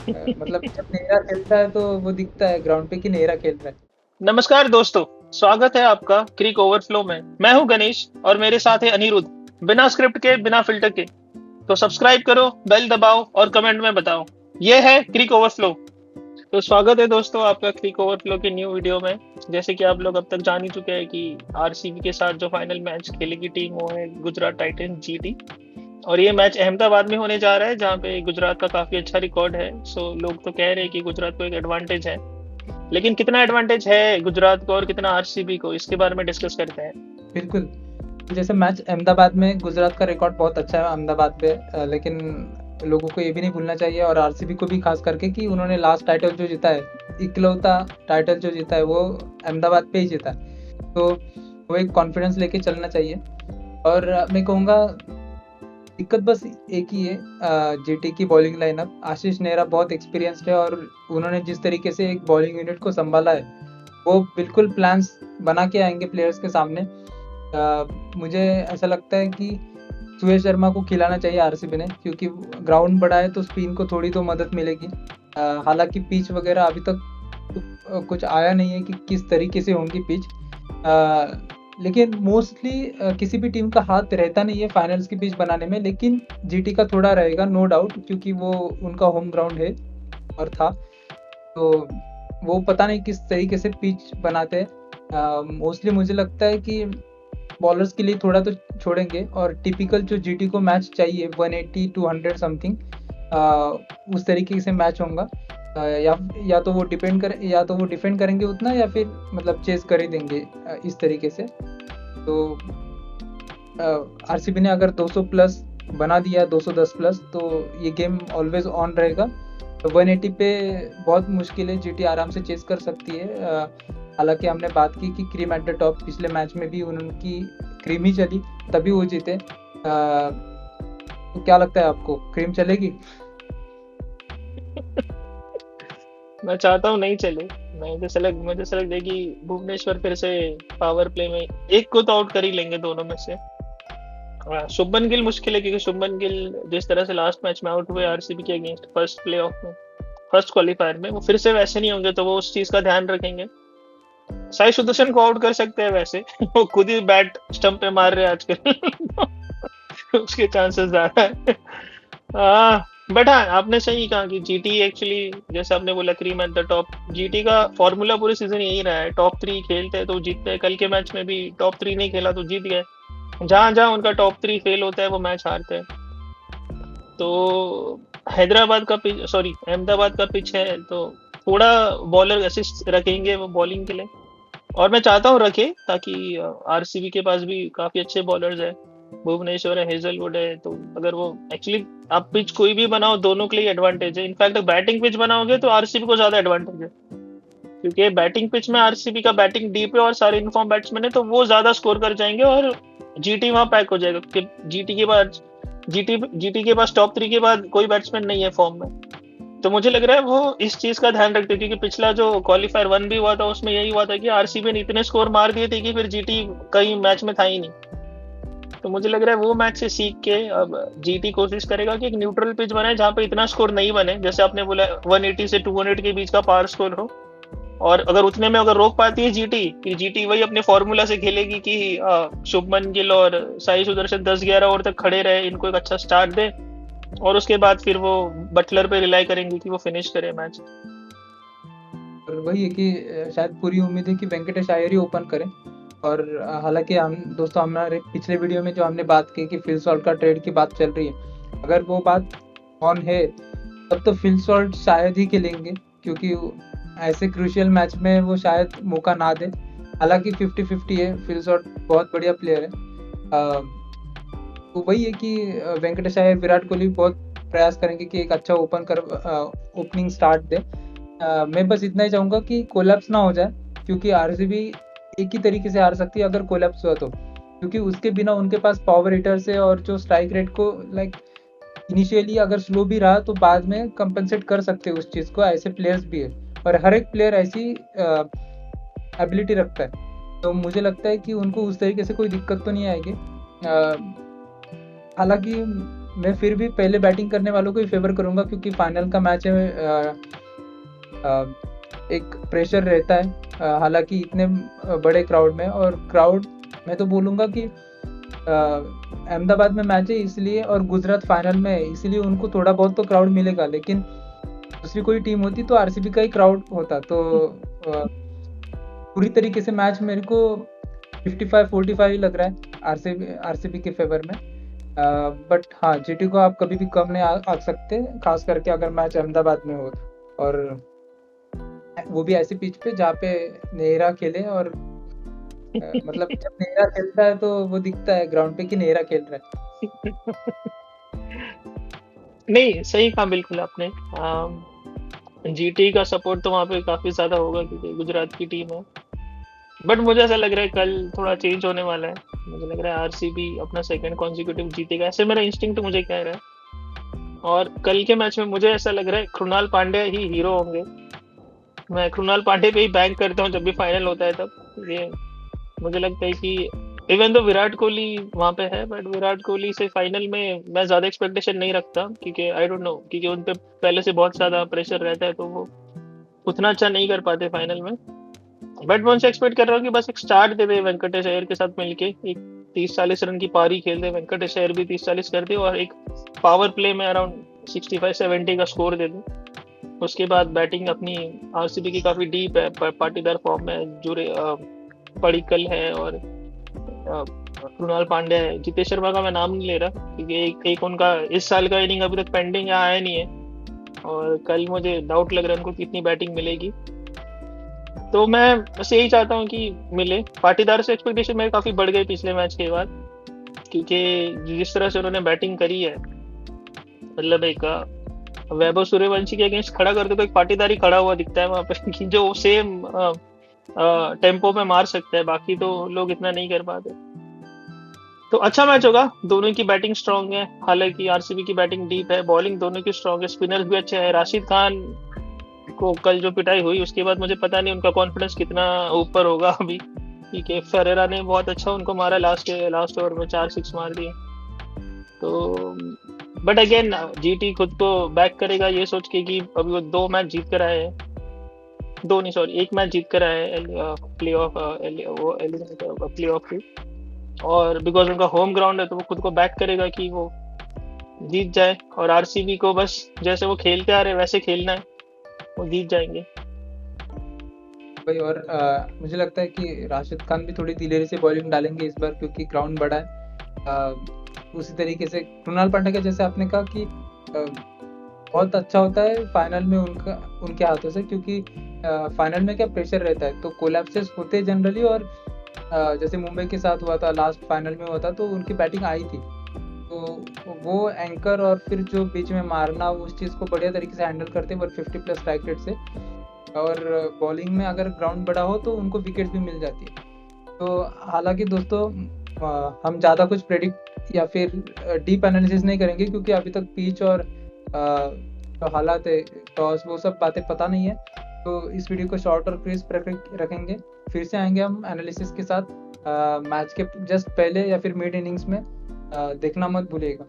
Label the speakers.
Speaker 1: मतलब जब नेहरा खेलता है तो वो दिखता है ग्राउंड पे कि नेहरा खेल रहा है।
Speaker 2: नमस्कार दोस्तों। स्वागत है आपका क्रिक ओवरफ्लो में। मैं हूं गणेश और मेरे साथ है अनिरुद्ध। बिना स्क्रिप्ट के, बिना फिल्टर के। तो सब्सक्राइब करो, बेल दबाओ और कमेंट में बताओ। ये है क्रिक ओवरफ्लो। तो स्वागत है दोस्तों आपका क्रिक ओवरफ्लो के न्यू वीडियो में। जैसे कि आप लोग अब तक जान ही चुके हैं कि आरसीबी के साथ जो फाइनल मैच खेलेगी टीम वो है गुजरात टाइटंस जीटी। और ये मैच अहमदाबाद में होने जा रहा है जहाँ पे गुजरात का काफी अच्छा रिकॉर्ड है। सो लोग तो कह रहे हैं कि गुजरात को एक एडवांटेज है, लेकिन कितना एडवांटेज है गुजरात को और कितना आरसीबी को, इसके बारे में डिस्कस करते हैं।
Speaker 1: बिल्कुल। जैसे मैच अहमदाबाद में गुजरात का रिकॉर्ड बहुत अच्छा है अहमदाबाद पे, लेकिन लोगों को ये भी नहीं भूलना चाहिए और आरसीबी को भी खास करके कि उन्होंने लास्ट टाइटल जो जीता है, इकलौता टाइटल जो जीता है वो अहमदाबाद पे ही जीता है। तो वो एक कॉन्फिडेंस लेके चलना चाहिए। और मैं कहूँगा दिक्कत बस एक ही है, जीटी की बॉलिंग लाइनअप। आशीष नेहरा बहुत एक्सपीरियंस्ड है और उन्होंने जिस तरीके से एक बॉलिंग यूनिट को संभाला है वो बिल्कुल प्लान्स बना के आएंगे प्लेयर्स के सामने। मुझे ऐसा लगता है कि सुयश शर्मा को खिलाना चाहिए आरसीबी ने, क्योंकि ग्राउंड बड़ा है तो स्पिन को थोड़ी तो मदद मिलेगी। हालांकि पिच वगैरह अभी तक कुछ आया नहीं है कि किस तरीके से होंगी पिच, लेकिन मोस्टली किसी भी टीम का हाथ रहता नहीं है फाइनल्स की पिच बनाने में, लेकिन जीटी का थोड़ा रहेगा नो डाउट, क्योंकि वो उनका होम ग्राउंड है और था। तो वो पता नहीं किस तरीके से पिच बनाते हैं। मोस्टली मुझे लगता है कि बॉलर्स के लिए थोड़ा तो छोड़ेंगे और टिपिकल जो जीटी को मैच चाहिए 180 टू 100 समथिंग, उस तरीके से मैच होगा। या तो वो डिफेंड करेंगे उतना, या फिर मतलब चेस कर ही देंगे इस तरीके से। तो आरसीबी ने अगर 200 प्लस बना दिया, 210 प्लस, तो ये गेम ऑलवेज ऑन रहेगा। तो 180 पे बहुत मुश्किल है, जीटी आराम से चेस कर सकती है। हालांकि हमने बात की कि क्रीम एट द टॉप पिछले मैच में भी उनकी क्रीम ही चली, तभी वो जीते। तो क्या लगता है आपको, क्रीम चलेगी?
Speaker 2: मैं चाहता हूँ नहीं चले। मुझे लग कि भुवनेश्वर फिर से पावर प्ले में एक को तो आउट कर ही लेंगे दोनों में से। शुभमन गिल मुश्किल है, क्योंकि शुभमन गिल जिस तरह से लास्ट मैच में आउट हुए आरसीबी के अगेंस्ट फर्स्ट प्ले ऑफ में, फर्स्ट क्वालिफायर में, वो फिर से वैसे नहीं होंगे, तो वो उस चीज का ध्यान रखेंगे। साई सुदर्शन को आउट कर सकते हैं वैसे। वो खुद ही बैट स्टंप पे मार रहे हैं आजकल। उसके चांसेस ज्यादा है। बट हाँ, आपने सही कहा कि जीटी एक्चुअली, जैसे आपने बोला cream at the top, GT का फॉर्मूला पूरे सीजन यही रहा है, टॉप थ्री खेलते हैं तो जीतते हैं। कल के मैच में भी टॉप थ्री नहीं खेला तो जीत गए। जहां जहां उनका टॉप थ्री फेल होता है वो मैच हारते हैं। तो हैदराबाद का पिच, सॉरी अहमदाबाद का पिच है, तो थोड़ा बॉलर असिस्ट रखेंगे वो बॉलिंग के लिए। और मैं चाहता हूँ रखे, ताकि आरसीबी के पास भी काफी अच्छे बॉलर्स है। भुवनेश्वर है, हेजलवुड है, तो अगर वो एक्चुअली आप पिच कोई भी बनाओ दोनों के लिए एडवांटेज है। इनफैक्ट बैटिंग पिच बनाओगे तो आरसीबी को ज्यादा एडवांटेज है, क्योंकि बैटिंग पिच में आरसीबी का बैटिंग डीप है और सारे इनफॉर्म बैट्समैन है, तो वो ज्यादा स्कोर कर जाएंगे और जीटी वहां पैक हो जाएगा, क्योंकि जीटी के पास टॉप थ्री के बाद कोई बैट्समैन नहीं है फॉर्म में। तो मुझे लग रहा है वो इस चीज का ध्यान रखते, क्योंकि पिछला जो क्वालिफायर वन भी हुआ था उसमें यही हुआ था कि आरसीबी ने इतने स्कोर मार दिए थे कि फिर जीटी कई मैच में था ही नहीं। तो मुझे लग रहा है वो मैच से सीख के अब जीटी कोशिश करेगा कि एक न्यूट्रल पिच बनाए जहां पे इतना स्कोर नहीं बने, जैसे आपने बोला 180 से 200 के बीच का पावर स्कोर हो। और अगर उतने में अगर रोक पाती है जीटी, कि जीटी वही अपने फॉर्मूला से खेलेगी कि शुभमन गिल और साई सुदर्शन 10-11 ओवर तक खड़े रहे, इनको एक अच्छा स्टार्ट दे, और उसके बाद फिर वो बटलर पे रिलाई करेंगे कि वो फिनिश करे मैच।
Speaker 1: और वही है कि शायद पूरी उम्मीद है कि वेंकटेश अय्यर ही ओपन करें। और हालांकि हम दोस्तों, हमारे पिछले वीडियो में जो हमने बात की कि फिल सॉल्ट का ट्रेड की बात चल रही है, अगर वो बात ऑन है तब तो फिल सॉल्ट शायद ही खेलेंगे, क्योंकि ऐसे क्रूशियल मैच में वो शायद मौका ना दे। हालांकि 50-50 है, फिल सॉल्ट बहुत बढ़िया प्लेयर है। तो वही है कि वेंकटेश अय्यर, विराट कोहली बहुत प्रयास करेंगे कि एक अच्छा ओपनिंग स्टार्ट दे। मैं बस इतना ही चाहूँगा कि कोलैप्स ना हो जाए, क्योंकि आरसीबी एक ही तरीके से हार सकती है अगर कोलैप्स हुआ तो, क्योंकि उसके बिना उनके पास पावर हिटर्स है और जो स्ट्राइक रेट को लाइक इनिशियली अगर स्लो भी रहा तो बाद में कंपनसेट कर सकते हैं उस चीज़ को, ऐसे प्लेयर्स भी है। और हर एक प्लेयर ऐसी एबिलिटी रखता है, तो मुझे लगता है कि उनको उस तरीके से कोई दिक्कत तो नहीं आएगी। हालांकि मैं फिर भी पहले बैटिंग करने वालों को ही फेवर करूंगा, क्योंकि फाइनल का मैच है। एक प्रेशर रहता है, हालांकि इतने बड़े क्राउड में, और क्राउड मैं तो बोलूँगा कि अहमदाबाद में मैच है इसलिए, और गुजरात फाइनल में है इसलिए उनको थोड़ा बहुत तो क्राउड मिलेगा, लेकिन दूसरी कोई टीम होती तो आरसीबी का ही क्राउड होता। तो पूरी तरीके से मैच मेरे को 55-45 ही लग रहा है आरसीबी के फेवर में। बट हाँ, जीटी को आप कभी भी कम नहीं आ सकते, खास करके अगर मैच अहमदाबाद में हो, और वो भी ऐसी पिच पे जहाँ पे नेहरा खेले। और मतलब जब नेहरा खेलता है तो वो दिखता है ग्राउंड पे कि नेहरा खेल रहा है।
Speaker 2: नहीं, सही कहा बिल्कुल आपने। जीटी का सपोर्ट तो वहाँ पे काफी ज्यादा होगा क्योंकि गुजरात की टीम है। बट मुझे ऐसा लग रहा है कल थोड़ा चेंज होने वाला है। मुझे लग रहा है आरसीबी अपना सेकंड कॉन्जिक्यूटिव जीतेगा, ऐसे मेरा इंस्टिंक्ट मुझे कह रहा है। और कल के मैच में मुझे ऐसा लग रहा है कृणाल पांड्या ही हीरो होंगे। मैं कृणाल पांड्या पे ही बैंक करता हूँ जब भी फाइनल होता है तब। ये मुझे लगता है कि इवन तो विराट कोहली वहां पे है, बट विराट कोहली से फाइनल में मैं ज्यादा एक्सपेक्टेशन नहीं रखता, क्योंकि आई डोंट नो, क्योंकि उन पे पहले से बहुत ज्यादा प्रेशर रहता है तो वो उतना अच्छा नहीं कर पाते फाइनल में। बट मैं उनसे एक्सपेक्ट कर रहा हूँ कि बस एक स्टार्ट दे दे वेंकटेश अय्यर के साथ मिलके, एक 30-40 रन की पारी खेल दे, वेंकटेश अय्यर भी 30-40 कर दे, और एक पावर प्ले में अराउंड 65-70 का स्कोर दे दे। उसके बाद बैटिंग अपनी आरसीबी की काफी डीप है, पाटीदार फॉर्म में जुड़े पडिक्कल है और कृणाल पांड्या है। जितेश शर्मा का मैं नाम नहीं ले रहा क्योंकि एक उनका इस साल का इनिंग अभी तक पेंडिंग यहाँ आया नहीं है, और कल मुझे डाउट लग रहा है उनको कितनी बैटिंग मिलेगी। तो मैं बस यही चाहता हूँ कि मिले। पाटीदार से एक्सपेक्टेशन मेरे काफी बढ़ गए पिछले मैच के बाद, क्योंकि जिस तरह से उन्होंने बैटिंग करी है, मतलब एक वैभव सूर्यवंशी के अगेंस्ट खड़ा करते तो एक पाटीदार ही खड़ा हुआ दिखता है वहां पे कि जो सेम टेम्पो में मार सकता है, बाकी तो लोग इतना नहीं कर पाते। तो अच्छा मैच होगा, दोनों की बैटिंग स्ट्रांग है, हालांकि आरसीबी की बैटिंग डीप है, बॉलिंग दोनों की स्ट्रांग है, स्पिनर्स भी अच्छे हैं। राशिद खान को कल जो पिटाई हुई उसके बाद मुझे पता नहीं उनका कॉन्फिडेंस कितना ऊपर होगा अभी, क्योंकि फेरेरा ने बहुत अच्छा उनको मारा, लास्ट ओवर में 4 6 मार दिए। तो बट अगेन जीटी खुद को बैक करेगा ये सोच के कि अभी वो 2 मैच जीत कर आए हैं, 2 नहीं सॉरी 1 मैच जीत कर आए हैं प्ले ऑफ प्ले ऑफ की, और बिकॉज उनका होम ग्राउंड है तो वो खुद को बैक करेगा कि वो जीत जाए, और आरसीबी को बस जैसे वो खेलते आ रहे वैसे खेलना है, वो जीत जाएंगे
Speaker 1: भाई। और मुझे लगता है कि राशिद खान भी थोड़ी दिलेरी से बॉलिंग डालेंगे इस बार, क्योंकि ग्राउंड बड़ा है। उसी तरीके से कृणाल पांड्या का जैसे आपने कहा कि बहुत अच्छा होता है फाइनल में उनके हाथों से, क्योंकि फाइनल में क्या प्रेशर रहता है, तो कोलैप्सेस होते हैं जनरली। और जैसे मुंबई के साथ हुआ था, लास्ट फाइनल में हुआ था, तो उनकी बैटिंग आई थी, तो वो एंकर और फिर जो बीच में मारना, उस चीज़ को बढ़िया तरीके से हैंडल करते हैं 150+ स्ट्राइक रेट से। और बॉलिंग में अगर ग्राउंड बड़ा हो तो उनको विकेट्स भी मिल जाती है। तो हालांकि दोस्तों, हम ज़्यादा कुछ प्रेडिक्ट या फिर डीप एनालिसिस नहीं करेंगे, क्योंकि अभी तक पिच और जो हालात है, टॉस, वो सब बातें पता नहीं है। तो इस वीडियो को शॉर्ट और क्रिस्प रखेंगे। फिर से आएंगे हम एनालिसिस के साथ मैच के जस्ट पहले या फिर मिड इनिंग्स में। देखना मत भूलिएगा।